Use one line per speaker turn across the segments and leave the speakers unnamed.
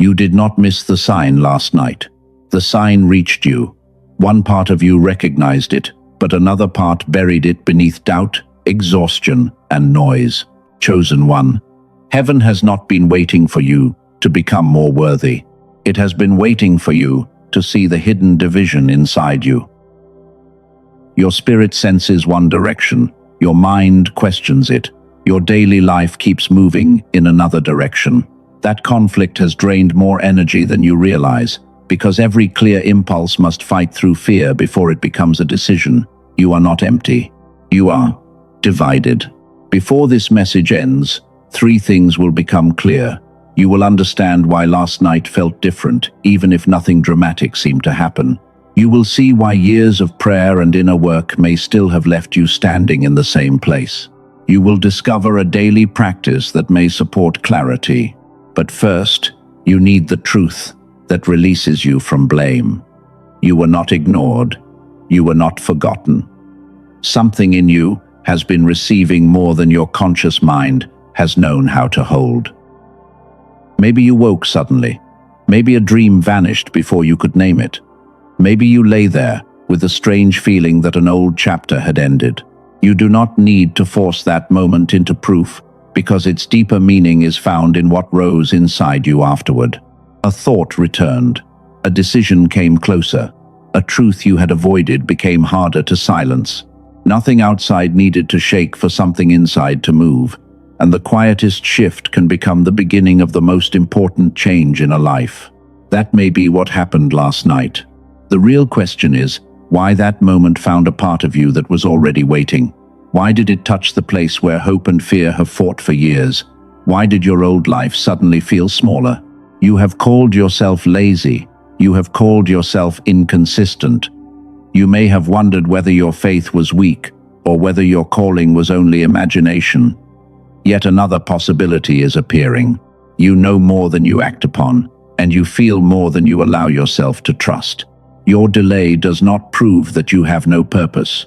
You did not miss the sign last night. The sign reached you. One part of you recognized it, but another part buried it beneath doubt, exhaustion, and noise. Chosen one, heaven has not been waiting for you to become more worthy. It has been waiting for you to see the hidden division inside you. Your spirit senses one direction, your mind questions it, your daily life keeps moving in another direction. That conflict has drained more energy than you realize, because every clear impulse must fight through fear before it becomes a decision. You are not empty. You are divided. Before this message ends, 3 things will become clear. You will understand why last night felt different, even if nothing dramatic seemed to happen. You will see why years of prayer and inner work may still have left you standing in the same place. You will discover a daily practice that may support clarity. But first, you need the truth that releases you from blame. You were not ignored. You were not forgotten. Something in you has been receiving more than your conscious mind has known how to hold. Maybe you woke suddenly. Maybe a dream vanished before you could name it. Maybe you lay there with a strange feeling that an old chapter had ended. You do not need to force that moment into proof, because its deeper meaning is found in what rose inside you afterward. A thought returned. A decision came closer. A truth you had avoided became harder to silence. Nothing outside needed to shake for something inside to move, and the quietest shift can become the beginning of the most important change in a life. That may be what happened last night. The real question is, why that moment found a part of you that was already waiting? Why did it touch the place where hope and fear have fought for years? Why did your old life suddenly feel smaller? You have called yourself lazy. You have called yourself inconsistent. You may have wondered whether your faith was weak or whether your calling was only imagination. Yet another possibility is appearing. You know more than you act upon, and you feel more than you allow yourself to trust. Your delay does not prove that you have no purpose.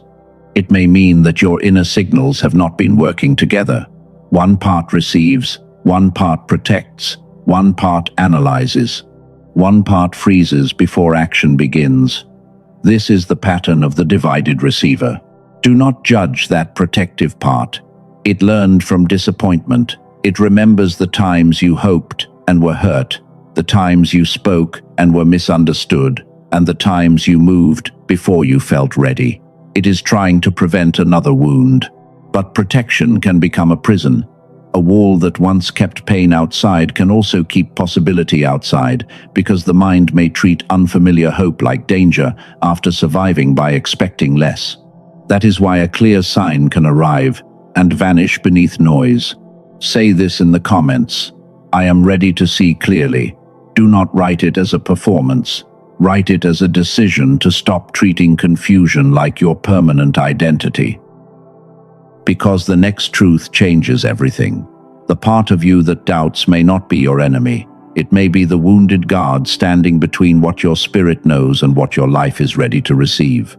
It may mean that your inner signals have not been working together. One part receives, one part protects, one part analyzes, one part freezes before action begins. This is the pattern of the divided receiver. Do not judge that protective part. It learned from disappointment. It remembers the times you hoped and were hurt, the times you spoke and were misunderstood, and the times you moved before you felt ready. It is trying to prevent another wound. But protection can become a prison. A wall that once kept pain outside can also keep possibility outside, because the mind may treat unfamiliar hope like danger after surviving by expecting less. That is why a clear sign can arrive and vanish beneath noise. Say this in the comments. I am ready to see clearly. Do not write it as a performance. Write it as a decision to stop treating confusion like your permanent identity. Because the next truth changes everything. The part of you that doubts may not be your enemy. It may be the wounded guard standing between what your spirit knows and what your life is ready to receive.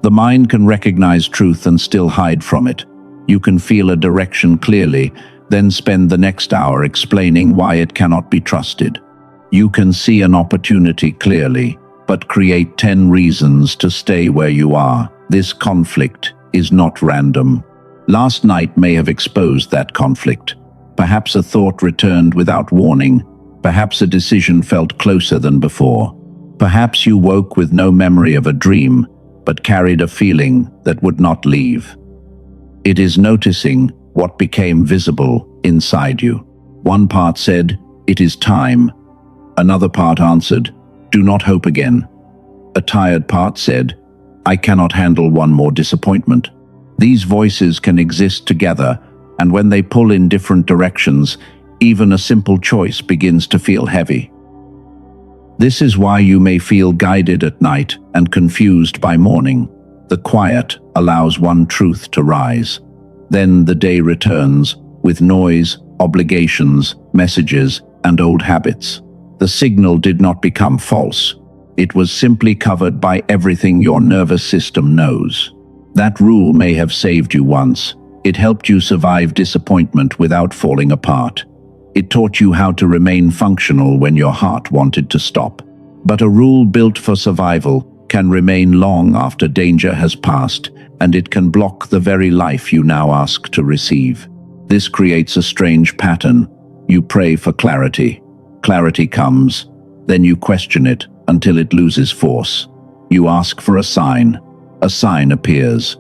The mind can recognize truth and still hide from it. You can feel a direction clearly, then spend the next hour explaining why it cannot be trusted. You can see an opportunity clearly, but create 10 reasons to stay where you are. This conflict is not random. Last night may have exposed that conflict. Perhaps a thought returned without warning. Perhaps a decision felt closer than before. Perhaps you woke with no memory of a dream, but carried a feeling that would not leave. It is noticing what became visible inside you. One part said, "It is time." Another part answered, "Do not hope again." A tired part said, "I cannot handle one more disappointment." These voices can exist together, and when they pull in different directions, even a simple choice begins to feel heavy. This is why you may feel guided at night and confused by morning. The quiet allows one truth to rise. Then the day returns, with noise, obligations, messages, and old habits. The signal did not become false. It was simply covered by everything your nervous system knows. That rule may have saved you once. It helped you survive disappointment without falling apart. It taught you how to remain functional when your heart wanted to stop. But a rule built for survival can remain long after danger has passed, and it can block the very life you now ask to receive. This creates a strange pattern. You pray for clarity. Clarity comes, then you question it until it loses force. You ask for a sign. A sign appears.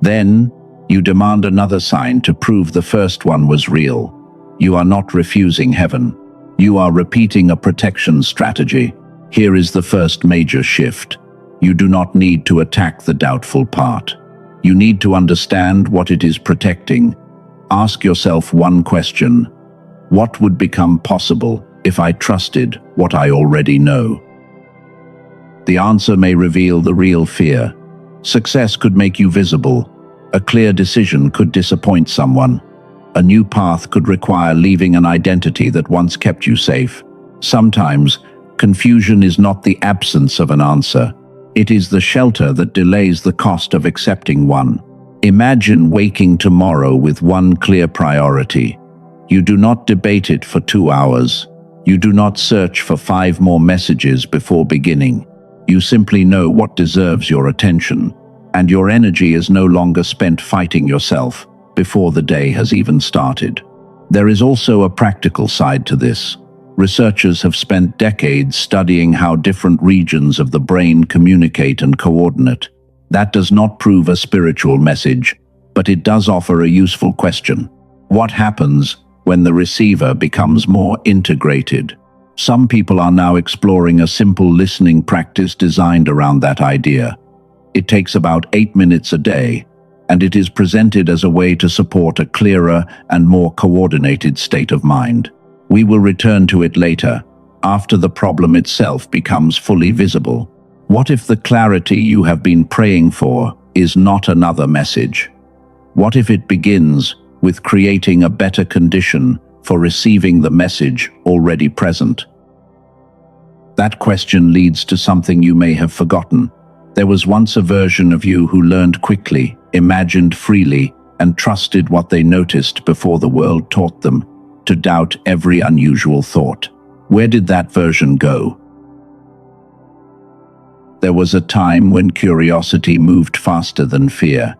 Then, you demand another sign to prove the first one was real. You are not refusing heaven. You are repeating a protection strategy. Here is the first major shift. You do not need to attack the doubtful part. You need to understand what it is protecting. Ask yourself one question. What would become possible if I trusted what I already know? The answer may reveal the real fear. Success could make you visible. A clear decision could disappoint someone. A new path could require leaving an identity that once kept you safe. Sometimes, confusion is not the absence of an answer. It is the shelter that delays the cost of accepting one. Imagine waking tomorrow with one clear priority. You do not debate it for 2 hours. You do not search for 5 more messages before beginning. You simply know what deserves your attention, and your energy is no longer spent fighting yourself before the day has even started. There is also a practical side to this. Researchers have spent decades studying how different regions of the brain communicate and coordinate. That does not prove a spiritual message, but it does offer a useful question. What happens when the receiver becomes more integrated? Some people are now exploring a simple listening practice designed around that idea. It takes about 8 minutes a day, and it is presented as a way to support a clearer and more coordinated state of mind. We will return to it later, after the problem itself becomes fully visible. What if the clarity you have been praying for is not another message? What if it begins with creating a better condition for receiving the message already present? That question leads to something you may have forgotten. There was once a version of you who learned quickly, imagined freely, and trusted what they noticed before the world taught them, to doubt every unusual thought. Where did that version go? There was a time when curiosity moved faster than fear.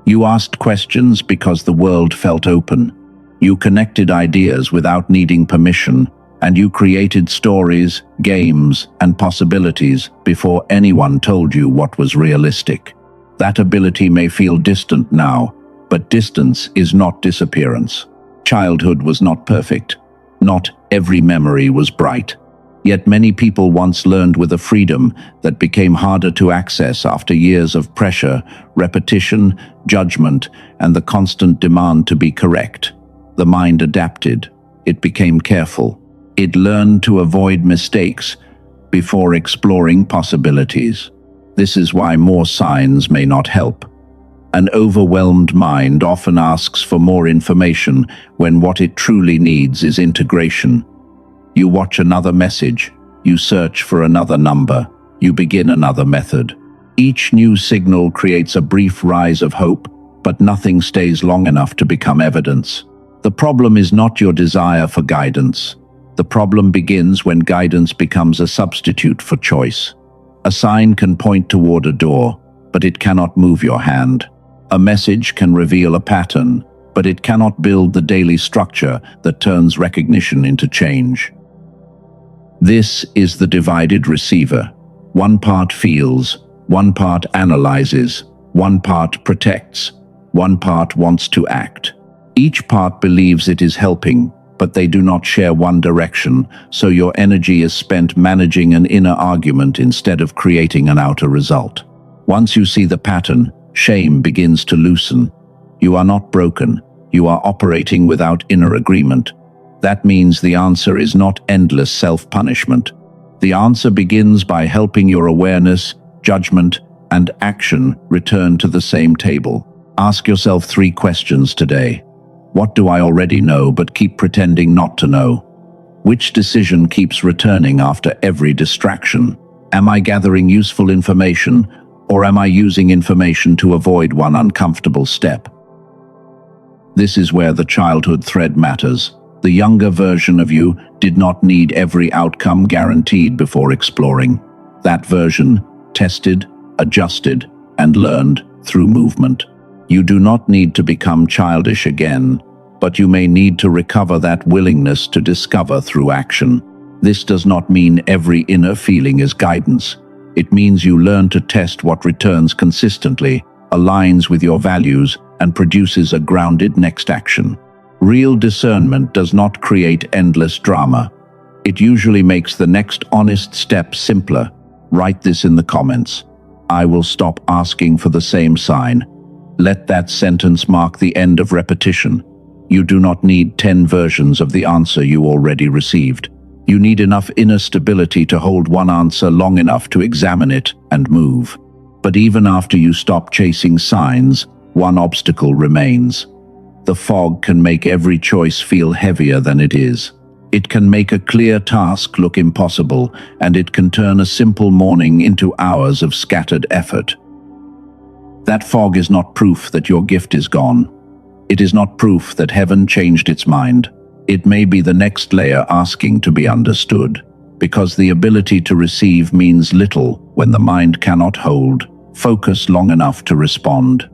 You asked questions because the world felt open. You connected ideas without needing permission, and you created stories, games, and possibilities before anyone told you what was realistic. That ability may feel distant now, but distance is not disappearance. Childhood was not perfect. Not every memory was bright. Yet many people once learned with a freedom that became harder to access after years of pressure, repetition, judgment, and the constant demand to be correct. The mind adapted. It became careful. It learned to avoid mistakes before exploring possibilities. This is why more signs may not help. An overwhelmed mind often asks for more information when what it truly needs is integration. You watch another message, you search for another number, you begin another method. Each new signal creates a brief rise of hope, but nothing stays long enough to become evidence. The problem is not your desire for guidance. The problem begins when guidance becomes a substitute for choice. A sign can point toward a door, but it cannot move your hand. A message can reveal a pattern, but it cannot build the daily structure that turns recognition into change. This is the divided receiver. One part feels, one part analyzes, one part protects, one part wants to act. Each part believes it is helping, but they do not share one direction, so your energy is spent managing an inner argument instead of creating an outer result. Once you see the pattern, shame begins to loosen. You are not broken. You are operating without inner agreement. That means the answer is not endless self-punishment. The answer begins by helping your awareness, judgment, and action return to the same table. Ask yourself 3 questions today. What do I already know but keep pretending not to know? Which decision keeps returning after every distraction? Am I gathering useful information, or am I using information to avoid one uncomfortable step? This is where the childhood thread matters. The younger version of you did not need every outcome guaranteed before exploring. That version tested, adjusted, and learned through movement. You do not need to become childish again, but you may need to recover that willingness to discover through action. This does not mean every inner feeling is guidance. It means you learn to test what returns consistently, aligns with your values, and produces a grounded next action. Real discernment does not create endless drama. It usually makes the next honest step simpler. Write this in the comments. I will stop asking for the same sign. Let that sentence mark the end of repetition. You do not need 10 versions of the answer you already received. You need enough inner stability to hold one answer long enough to examine it and move. But even after you stop chasing signs, one obstacle remains. The fog can make every choice feel heavier than it is. It can make a clear task look impossible, and it can turn a simple morning into hours of scattered effort. That fog is not proof that your gift is gone. It is not proof that heaven changed its mind. It may be the next layer asking to be understood, because the ability to receive means little when the mind cannot hold focus long enough to respond.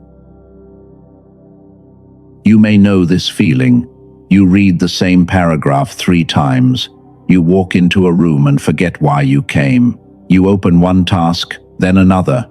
You may know this feeling. You read the same paragraph 3 times. You walk into a room and forget why you came. You open one task, then another,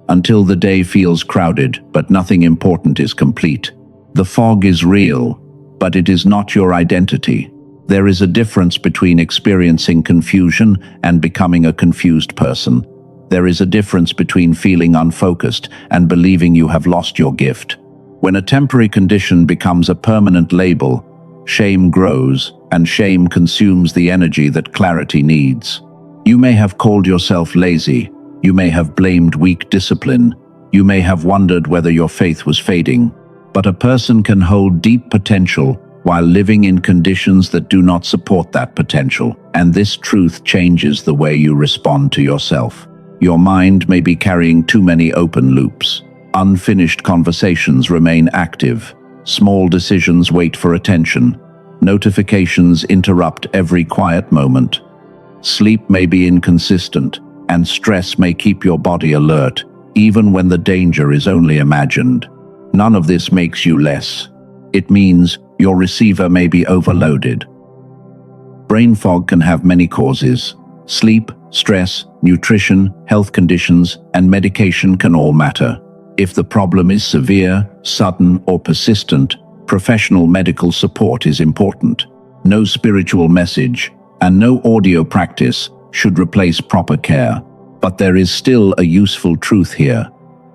until the day feels crowded, but nothing important is complete. The fog is real, but it is not your identity. There is a difference between experiencing confusion and becoming a confused person. There is a difference between feeling unfocused and believing you have lost your gift. When a temporary condition becomes a permanent label, shame grows, and shame consumes the energy that clarity needs. You may have called yourself lazy. You may have blamed weak discipline. You may have wondered whether your faith was fading. But a person can hold deep potential while living in conditions that do not support that potential. And this truth changes the way you respond to yourself. Your mind may be carrying too many open loops. Unfinished conversations remain active. Small decisions wait for attention. Notifications interrupt every quiet moment. Sleep may be inconsistent, and stress may keep your body alert, even when the danger is only imagined. None of this makes you less. It means your receiver may be overloaded. Brain fog can have many causes. Sleep, stress, nutrition, health conditions, and medication can all matter. If the problem is severe, sudden, or persistent, professional medical support is important. No spiritual message and no audio practice should replace proper care. But there is still a useful truth here.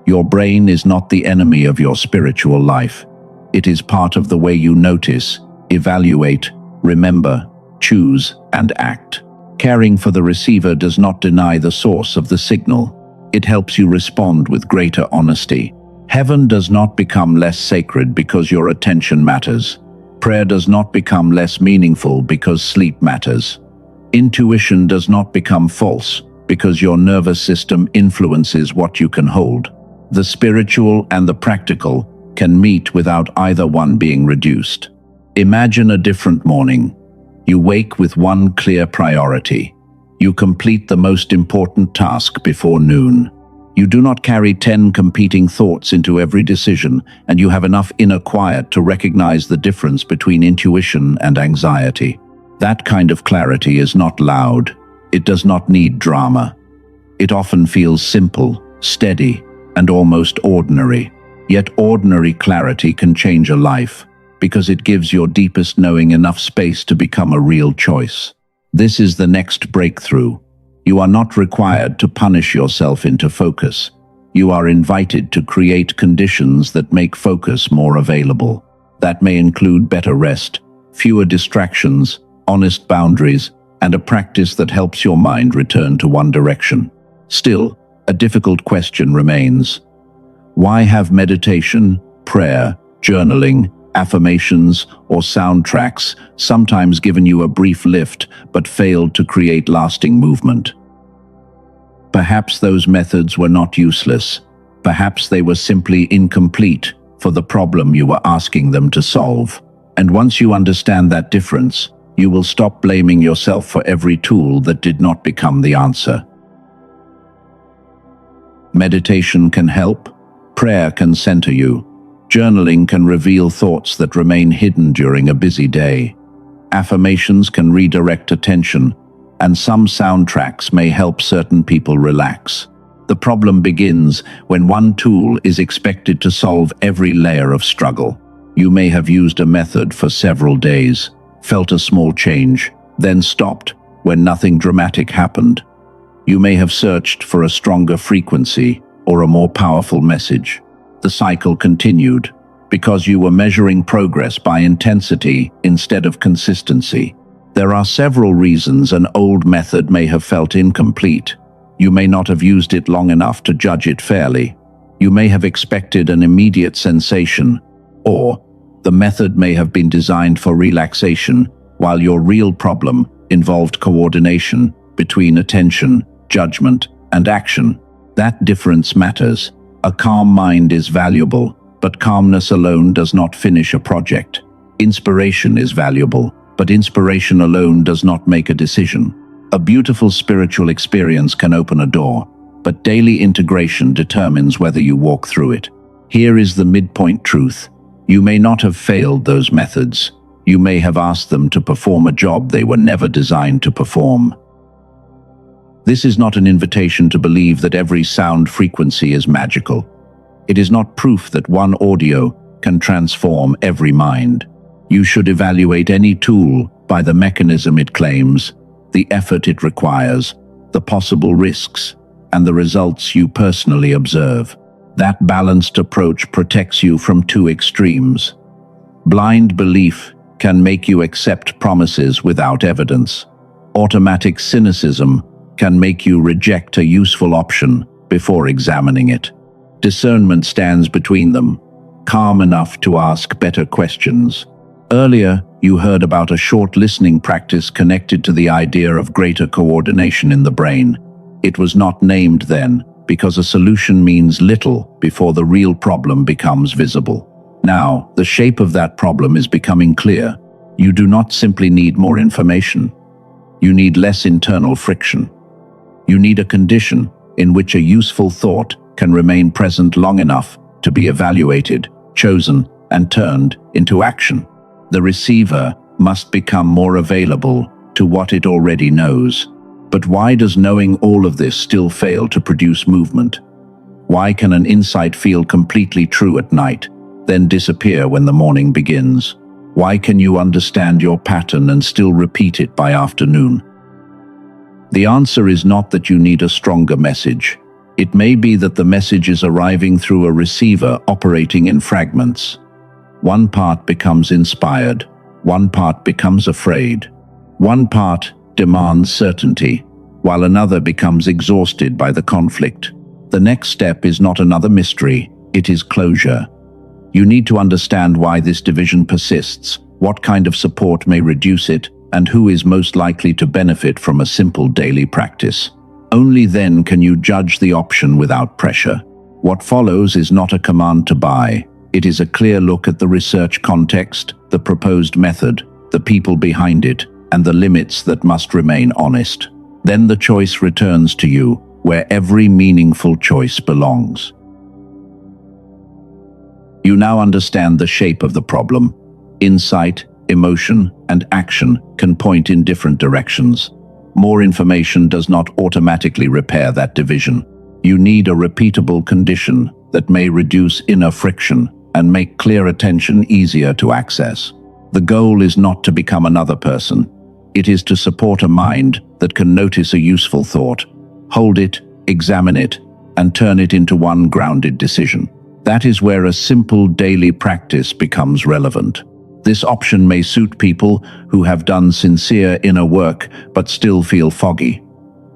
Your brain is not the enemy of your spiritual life. It is part of the way you notice, evaluate, remember, choose, and act. Caring for the receiver does not deny the source of the signal. It helps you respond with greater honesty. Heaven does not become less sacred because your attention matters. Prayer does not become less meaningful because sleep matters. Intuition does not become false because your nervous system influences what you can hold. The spiritual and the practical can meet without either one being reduced. Imagine a different morning. You wake with one clear priority. You complete the most important task before noon. You do not carry 10 competing thoughts into every decision, and you have enough inner quiet to recognize the difference between intuition and anxiety. That kind of clarity is not loud. It does not need drama. It often feels simple, steady, and almost ordinary. Yet ordinary clarity can change a life, because it gives your deepest knowing enough space to become a real choice. This is the next breakthrough. You are not required to punish yourself into focus. You are invited to create conditions that make focus more available. That may include better rest, fewer distractions, honest boundaries, and a practice that helps your mind return to one direction. Still, a difficult question remains. Why have meditation, prayer, journaling, affirmations, or soundtracks sometimes given you a brief lift but failed to create lasting movement? Perhaps those methods were not useless. Perhaps they were simply incomplete for the problem you were asking them to solve. And once you understand that difference, you will stop blaming yourself for every tool that did not become the answer. Meditation can help. Prayer can center you. Journaling can reveal thoughts that remain hidden during a busy day. Affirmations can redirect attention, and some soundtracks may help certain people relax. The problem begins when one tool is expected to solve every layer of struggle. You may have used a method for several days, felt a small change, then stopped when nothing dramatic happened. You may have searched for a stronger frequency or a more powerful message. The cycle continued because you were measuring progress by intensity instead of consistency. There are several reasons an old method may have felt incomplete. You may not have used it long enough to judge it fairly. You may have expected an immediate sensation, or the method may have been designed for relaxation, while your real problem involved coordination between attention, judgment, and action. That difference matters. A calm mind is valuable, but calmness alone does not finish a project. Inspiration is valuable, but inspiration alone does not make a decision. A beautiful spiritual experience can open a door, but daily integration determines whether you walk through it. Here is the midpoint truth. You may not have failed those methods. You may have asked them to perform a job they were never designed to perform. This is not an invitation to believe that every sound frequency is magical. It is not proof that one audio can transform every mind. You should evaluate any tool by the mechanism it claims, the effort it requires, the possible risks, and the results you personally observe. That balanced approach protects you from two extremes. Blind belief can make you accept promises without evidence. Automatic cynicism can make you reject a useful option before examining it. Discernment stands between them, calm enough to ask better questions. Earlier, you heard about a short listening practice connected to the idea of greater coordination in the brain. It was not named then, because a solution means little before the real problem becomes visible. Now, the shape of that problem is becoming clear. You do not simply need more information. You need less internal friction. You need a condition in which a useful thought can remain present long enough to be evaluated, chosen, and turned into action. The receiver must become more available to what it already knows. But why does knowing all of this still fail to produce movement? Why can an insight feel completely true at night, then disappear when the morning begins? Why can you understand your pattern and still repeat it by afternoon? The answer is not that you need a stronger message. It may be that the message is arriving through a receiver operating in fragments. One part becomes inspired, one part becomes afraid. One part demands certainty, while another becomes exhausted by the conflict. The next step is not another mystery, it is closure. You need to understand why this division persists, what kind of support may reduce it, and who is most likely to benefit from a simple daily practice. Only then can you judge the option without pressure. What follows is not a command to buy. It is a clear look at the research context, the proposed method, the people behind it, and the limits that must remain honest. Then the choice returns to you, where every meaningful choice belongs. You now understand the shape of the problem. Insight, emotion, and action can point in different directions. More information does not automatically repair that division. You need a repeatable condition that may reduce inner friction and make clear attention easier to access. The goal is not to become another person. It is to support a mind that can notice a useful thought, hold it, examine it, and turn it into one grounded decision. That is where a simple daily practice becomes relevant. This option may suit people who have done sincere inner work but still feel foggy.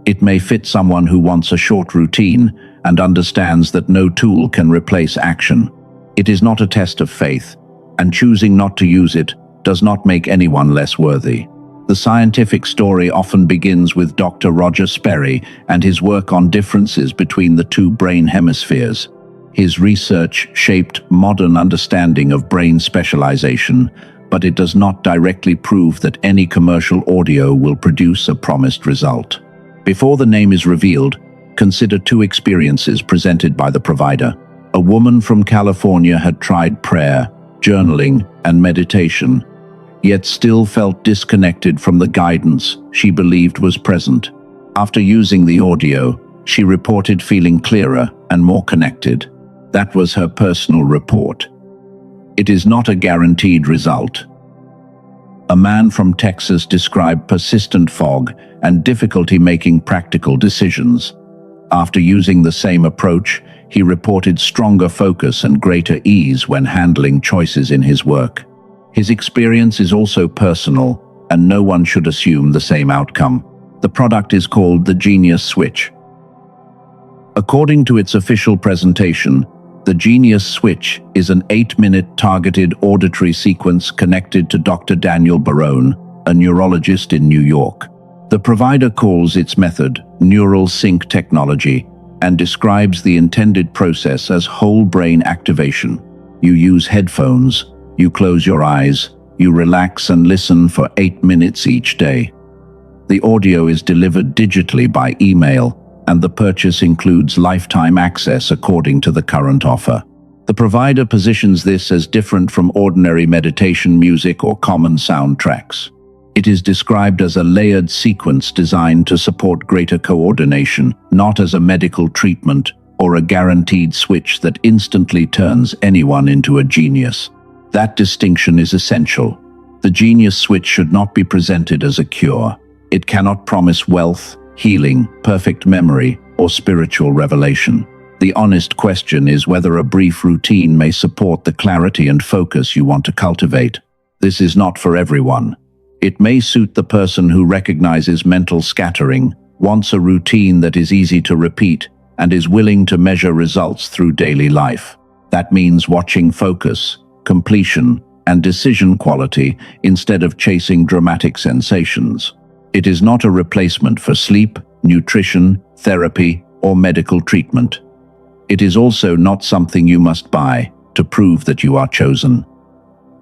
It may fit someone who wants a short routine and understands that no tool can replace action. It is not a test of faith, and choosing not to use it does not make anyone less worthy. The scientific story often begins with Dr. Roger Sperry and his work on differences between the two brain hemispheres. His research shaped modern understanding of brain specialization, but it does not directly prove that any commercial audio will produce a promised result. Before the name is revealed, consider two experiences presented by the provider. A woman from California had tried prayer, journaling, and meditation, yet still felt disconnected from the guidance she believed was present. After using the audio, she reported feeling clearer and more connected. That was her personal report. It is not a guaranteed result. A man from Texas described persistent fog and difficulty making practical decisions. After using the same approach, he reported stronger focus and greater ease when handling choices in his work. His experience is also personal, and no one should assume the same outcome. The product is called the Genius Switch. According to its official presentation, the Genius Switch is an 8-minute targeted auditory sequence connected to Dr. Daniel Barone, a neurologist in New York. The provider calls its method neural sync technology and describes the intended process as whole brain activation. You use headphones, you close your eyes, you relax and listen for 8 minutes each day. The audio is delivered digitally by email, and the purchase includes lifetime access according to the current offer. The provider positions this as different from ordinary meditation music or common soundtracks. It is described as a layered sequence designed to support greater coordination, not as a medical treatment or a guaranteed switch that instantly turns anyone into a genius. That distinction is essential. The Genius Switch should not be presented as a cure. It cannot promise wealth, healing, perfect memory, or spiritual revelation. The honest question is whether a brief routine may support the clarity and focus you want to cultivate. This is not for everyone. It may suit the person who recognizes mental scattering, wants a routine that is easy to repeat, and is willing to measure results through daily life. That means watching focus, completion, and decision quality instead of chasing dramatic sensations. It is not a replacement for sleep, nutrition, therapy, or medical treatment. It is also not something you must buy to prove that you are chosen.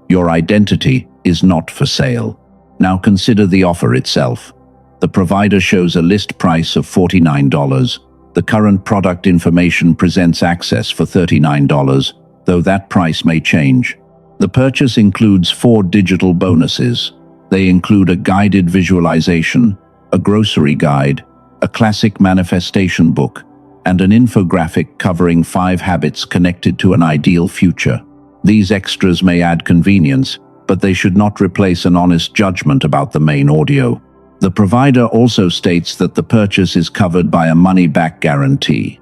Your identity is not for sale. Now consider the offer itself. The provider shows a list price of $49. The current product information presents access for $39, though that price may change. The purchase includes 4 digital bonuses. They include a guided visualization, a grocery guide, a classic manifestation book, and an infographic covering 5 habits connected to an ideal future. These extras may add convenience, but they should not replace an honest judgment about the main audio. The provider also states that the purchase is covered by a money-back guarantee.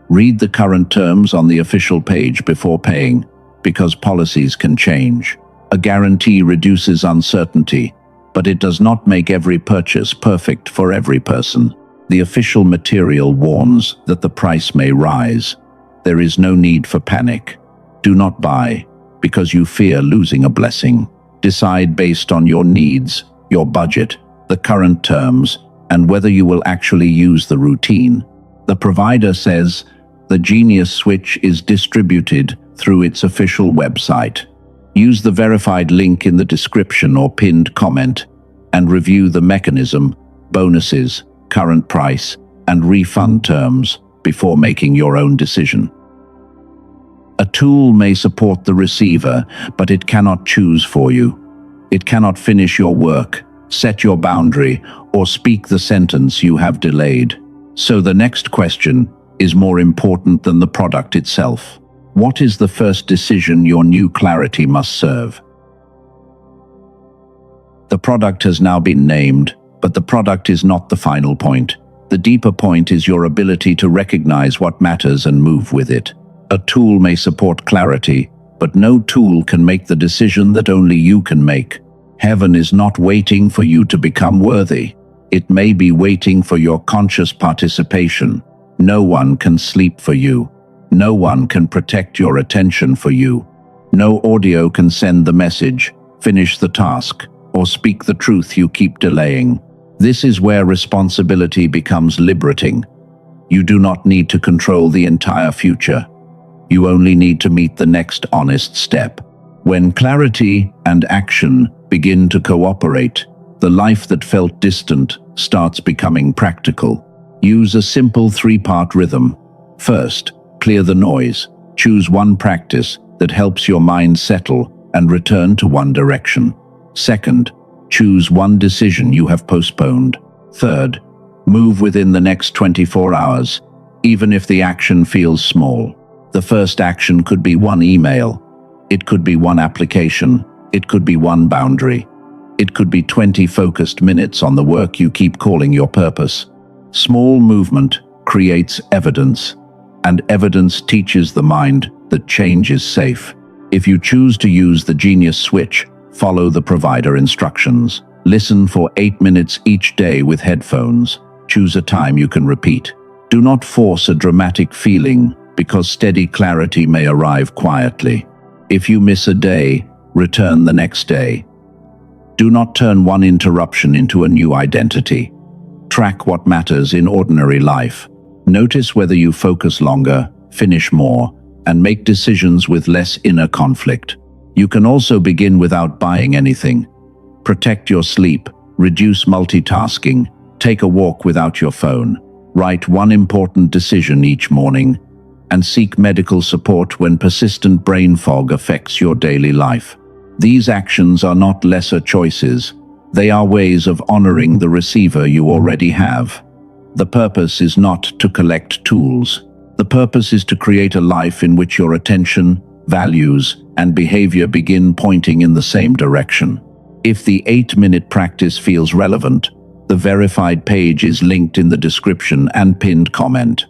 Read the current terms on the official page before paying, because policies can change. A guarantee reduces uncertainty, but it does not make every purchase perfect for every person. The official material warns that the price may rise. There is no need for panic. Do not buy because you fear losing a blessing. Decide based on your needs, your budget, the current terms, and whether you will actually use the routine. The provider says the Genius Switch is distributed through its official website. Use the verified link in the description or pinned comment and review the mechanism, bonuses, current price, and refund terms before making your own decision. A tool may support the receiver, but it cannot choose for you. It cannot finish your work, set your boundary, or speak the sentence you have delayed. So the next question is more important than the product itself. What is the first decision your new clarity must serve? The product has now been named, but the product is not the final point. The deeper point is your ability to recognize what matters and move with it. A tool may support clarity, but no tool can make the decision that only you can make. Heaven is not waiting for you to become worthy. It may be waiting for your conscious participation. No one can sleep for you. No one can protect your attention for you. No audio can send the message, finish the task, or speak the truth you keep delaying. This is where responsibility becomes liberating. You do not need to control the entire future. You only need to meet the next honest step. When clarity and action begin to cooperate, the life that felt distant starts becoming practical. Use a simple three-part rhythm. First, clear the noise. Choose one practice that helps your mind settle and return to one direction. Second, choose one decision you have postponed. Third, move within the next 24 hours, even if the action feels small. The first action could be one email. It could be one application. It could be one boundary. It could be 20 focused minutes on the work you keep calling your purpose. Small movement creates evidence, and evidence teaches the mind that change is safe. If you choose to use the genius switch, follow the provider instructions. Listen for 8 minutes each day with headphones. Choose a time you can repeat. Do not force a dramatic feeling, because steady clarity may arrive quietly. If you miss a day, return the next day. Do not turn one interruption into a new identity. Track what matters in ordinary life. Notice whether you focus longer, finish more, and make decisions with less inner conflict. You can also begin without buying anything. Protect your sleep, reduce multitasking, take a walk without your phone, write one important decision each morning, and seek medical support when persistent brain fog affects your daily life. These actions are not lesser choices. They are ways of honoring the receiver you already have. The purpose is not to collect tools. The purpose is to create a life in which your attention, values, and behavior begin pointing in the same direction. If the 8-minute practice feels relevant, the verified page is linked in the description and pinned comment.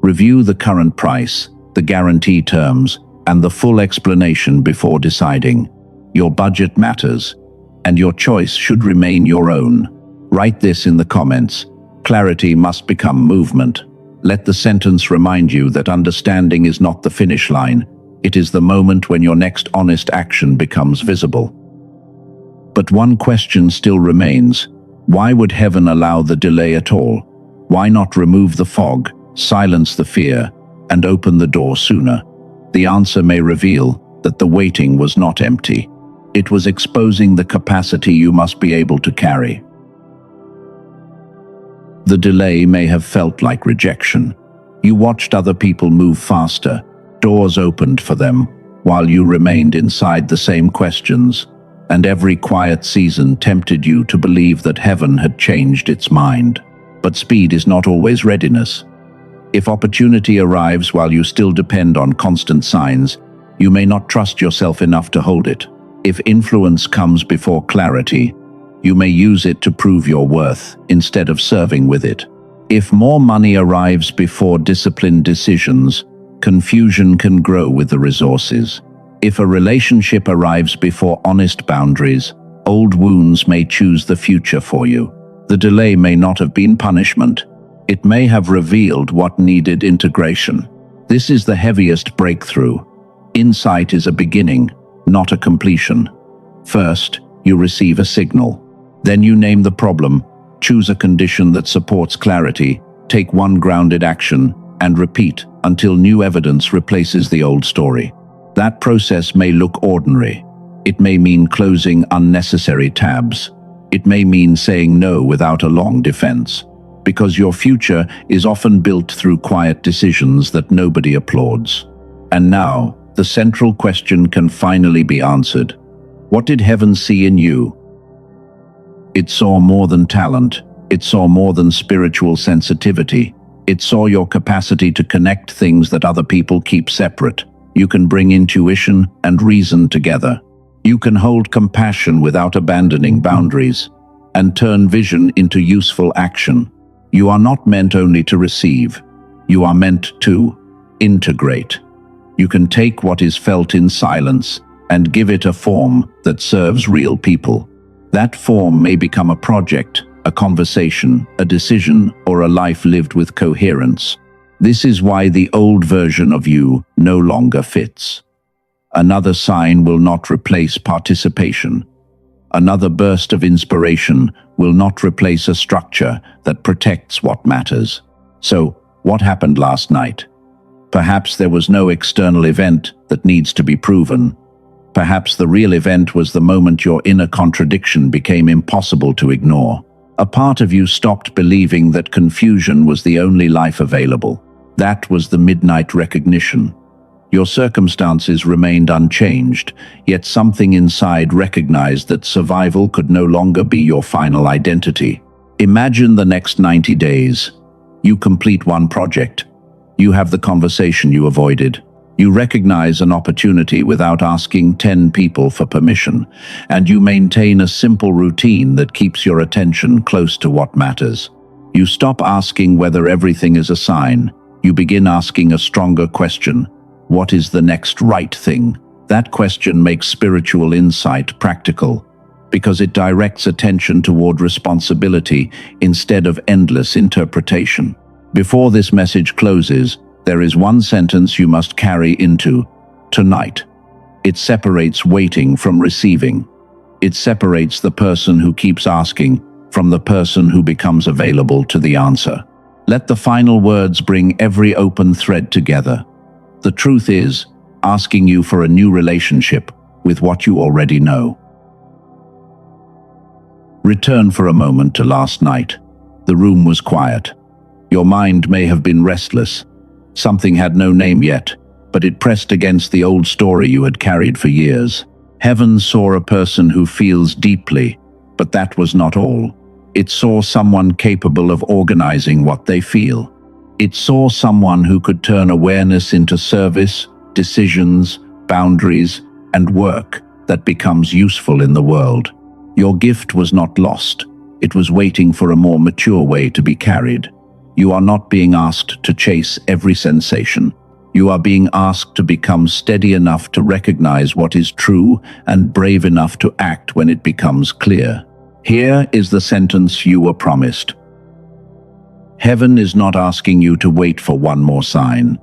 Review the current price, the guarantee terms, and the full explanation before deciding. Your budget matters, and your choice should remain your own. Write this in the comments. Clarity must become movement. Let the sentence remind you that understanding is not the finish line. It is the moment when your next honest action becomes visible. But one question still remains. Why would heaven allow the delay at all? Why not remove the fog, silence the fear, and open the door sooner? The answer may reveal that the waiting was not empty. It was exposing the capacity you must be able to carry. The delay may have felt like rejection. You watched other people move faster. Doors opened for them, while you remained inside the same questions, and every quiet season tempted you to believe that heaven had changed its mind. But speed is not always readiness. If opportunity arrives while you still depend on constant signs, you may not trust yourself enough to hold it. If influence comes before clarity, you may use it to prove your worth instead of serving with it. If more money arrives before disciplined decisions, confusion can grow with the resources. If a relationship arrives before honest boundaries, old wounds may choose the future for you. The delay may not have been punishment. It may have revealed what needed integration. This is the heaviest breakthrough. Insight is a beginning, not a completion. First, you receive a signal. Then you name the problem, choose a condition that supports clarity, take one grounded action, and repeat until new evidence replaces the old story. That process may look ordinary. It may mean closing unnecessary tabs. It may mean saying no without a long defense. Because your future is often built through quiet decisions that nobody applauds. And now, the central question can finally be answered. What did heaven see in you? It saw more than talent. It saw more than spiritual sensitivity. It saw your capacity to connect things that other people keep separate. You can bring intuition and reason together. You can hold compassion without abandoning boundaries, and turn vision into useful action. You are not meant only to receive. You are meant to integrate. You can take what is felt in silence and give it a form that serves real people. That form may become a project, a conversation, a decision, or a life lived with coherence. This is why the old version of you no longer fits. Another sign will not replace participation. Another burst of inspiration will not replace a structure that protects what matters. So, what happened last night? Perhaps there was no external event that needs to be proven. Perhaps the real event was the moment your inner contradiction became impossible to ignore. A part of you stopped believing that confusion was the only life available. That was the midnight recognition. Your circumstances remained unchanged, yet something inside recognized that survival could no longer be your final identity. Imagine the next 90 days. You complete one project. You have the conversation you avoided. You recognize an opportunity without asking 10 people for permission, and you maintain a simple routine that keeps your attention close to what matters. You stop asking whether everything is a sign. You begin asking a stronger question. What is the next right thing? That question makes spiritual insight practical, because it directs attention toward responsibility instead of endless interpretation. Before this message closes, there is one sentence you must carry into tonight. It separates waiting from receiving. It separates the person who keeps asking from the person who becomes available to the answer. Let the final words bring every open thread together. The truth is, asking you for a new relationship with what you already know. Return for a moment to last night. The room was quiet. Your mind may have been restless. Something had no name yet, but it pressed against the old story you had carried for years. Heaven saw a person who feels deeply, but that was not all. It saw someone capable of organizing what they feel. It saw someone who could turn awareness into service, decisions, boundaries, and work that becomes useful in the world. Your gift was not lost. It was waiting for a more mature way to be carried. You are not being asked to chase every sensation. You are being asked to become steady enough to recognize what is true and brave enough to act when it becomes clear. Here is the sentence you were promised. Heaven is not asking you to wait for one more sign.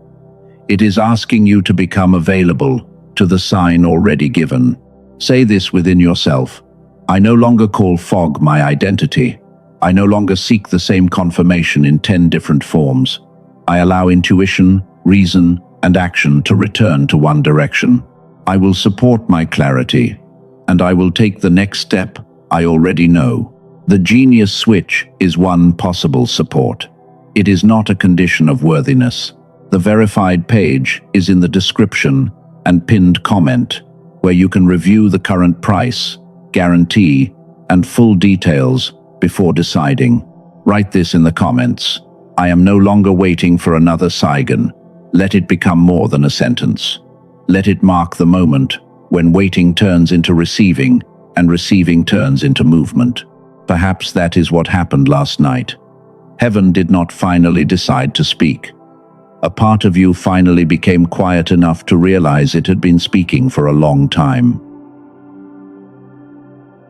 It is asking you to become available to the sign already given. Say this within yourself. I no longer call fog my identity. I no longer seek the same confirmation in 10 different forms. I allow intuition, reason, and action to return to one direction. I will support my clarity, and I will take the next step I already know. The genius switch is one possible support. It is not a condition of worthiness. The verified page is in the description and pinned comment, where you can review the current price, guarantee, and full details before deciding. Write this in the comments. I am no longer waiting for another Saigon. Let it become more than a sentence. Let it mark the moment when waiting turns into receiving and receiving turns into movement. Perhaps that is what happened last night. Heaven did not finally decide to speak. A part of you finally became quiet enough to realize it had been speaking for a long time.